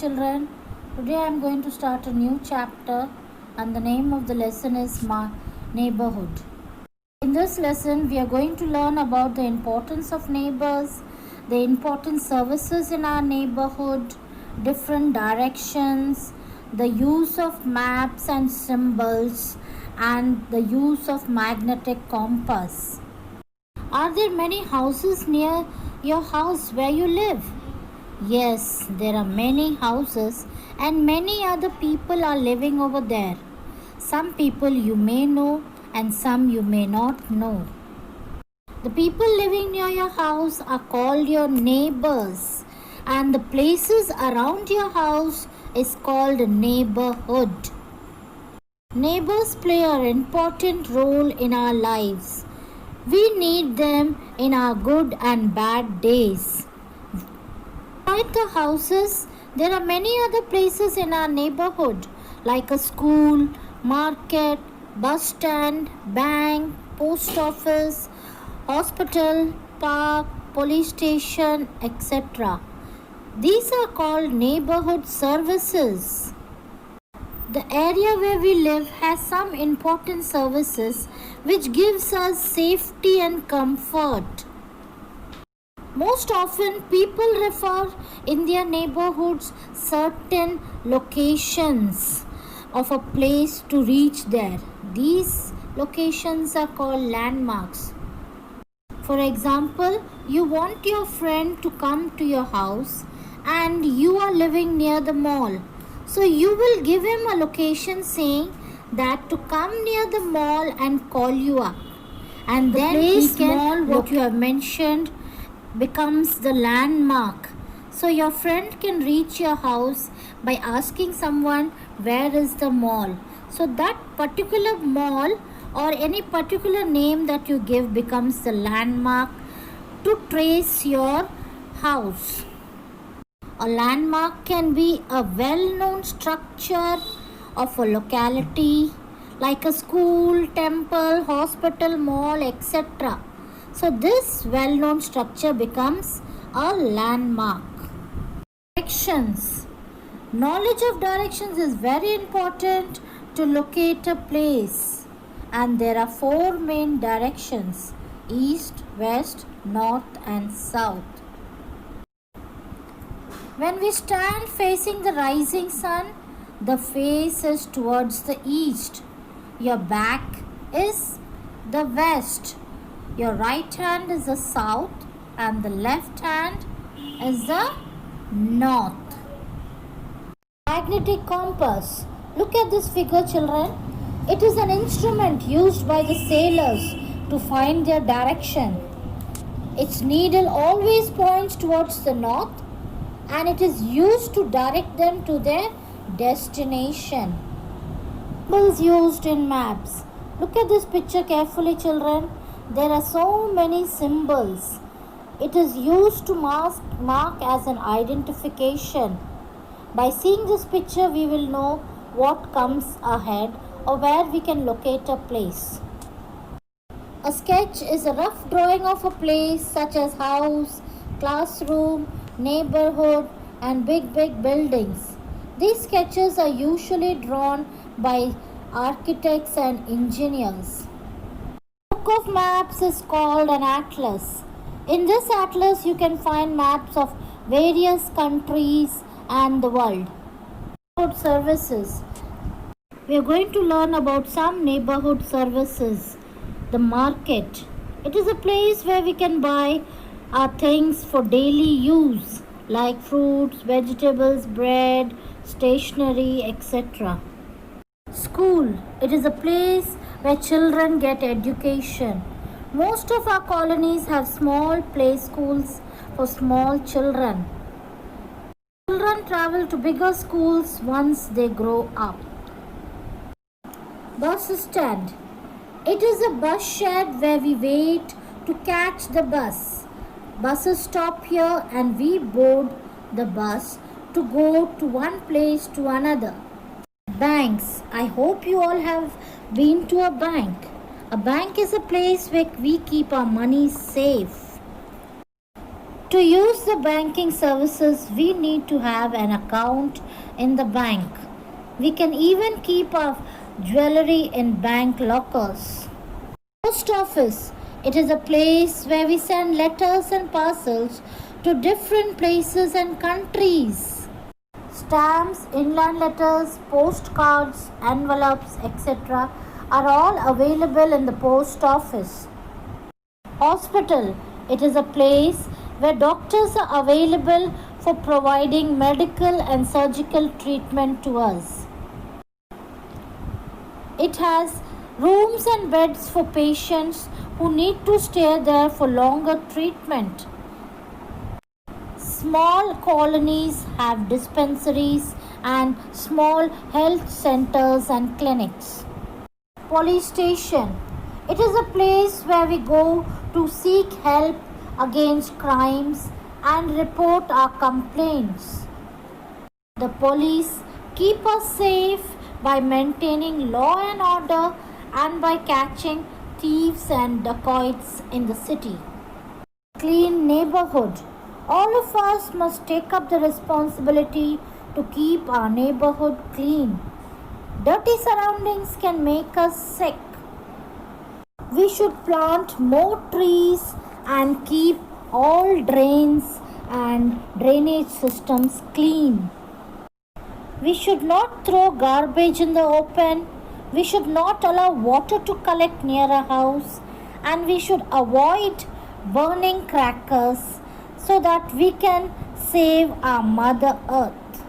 children. Today I am going to start a new chapter and the name of the lesson is Neighborhood. In this lesson we are going to learn about the importance of neighbors, the important services in our neighborhood, different directions, the use of maps and symbols, and the use of magnetic compass. Are there many houses near your house where you live? Yes, there are many houses and many other people are living over there. Some people you may know and some you may not know. The people living near your house are called your neighbors, and the places around your house is called a neighborhood. Neighbors play an important role in our lives. We need them in our good and bad days. Beside the houses, there are many other places in our neighborhood like a school, market, bus stand, bank, post office, hospital, park, police station, etc. These are called neighborhood services. The area where we live has some important services which gives us safety and comfort. Most often people refer in their neighborhoods certain locations of a place to reach there. These locations are called landmarks. For example, you want your friend to come to your house and you are living near the mall. So you will give him a location saying that to come near the mall and call you up. And then he can, what you have mentioned, becomes the landmark. So your friend can reach your house by asking someone where is the mall. So that particular mall or any particular name that you give becomes the landmark to trace your house. A landmark can be a well-known structure of a locality like a school, temple, hospital, mall, etc. So this well-known structure becomes a landmark. Directions. Knowledge of directions is very important to locate a place. And there are 4 main directions: east, west, north and south. When we stand facing the rising sun, the face is towards the east. Your back is the west. Your right hand is the south and the left hand is the north. Magnetic compass. Look at this figure, children. It is an instrument used by the sailors to find their direction. Its needle always points towards the north and it is used to direct them to their destination. Symbols used in maps. Look at this picture carefully, children. There are so many symbols. It is used to mark as an identification. By seeing this picture, we will know what comes ahead or where we can locate a place. A sketch is a rough drawing of a place such as house, classroom, neighborhood and big buildings. These sketches are usually drawn by architects and engineers. A book of maps is called an atlas. In this atlas you can find maps of various countries and the world. Neighborhood services. We are going to learn about some neighborhood services. The market. It is a place where we can buy our things for daily use like fruits, vegetables, bread, stationery, etc. School. It is a place where children get education. Most of our colonies have small play schools for small children. Children travel to bigger schools once they grow up. Bus stand. It is a bus shed where we wait to catch the bus. Buses stop here and we board the bus to go to one place to another. Banks. I hope you all have been to a bank. A bank is a place where we keep our money safe. To use the banking services, we need to have an account in the bank. We can even keep our jewelry in bank lockers. Post office. It is a place where we send letters and parcels to different places and countries. Stamps, inland letters, postcards, envelopes, etc. are all available in the post office. Hospital. It is a place where doctors are available for providing medical and surgical treatment to us. It has rooms and beds for patients who need to stay there for longer treatment. Small colonies have dispensaries and small health centers and clinics. Police station. It is a place where we go to seek help against crimes and report our complaints. The police keep us safe by maintaining law and order and by catching thieves and dacoits in the city. Clean neighborhood. All of us must take up the responsibility to keep our neighborhood clean. Dirty surroundings can make us sick. We should plant more trees and keep all drains and drainage systems clean. We should not throw garbage in the open. We should not allow water to collect near a house, and we should avoid burning crackers so that we can save our Mother Earth.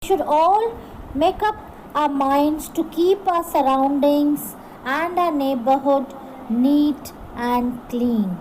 We should all make up our minds to keep our surroundings and our neighborhood neat and clean.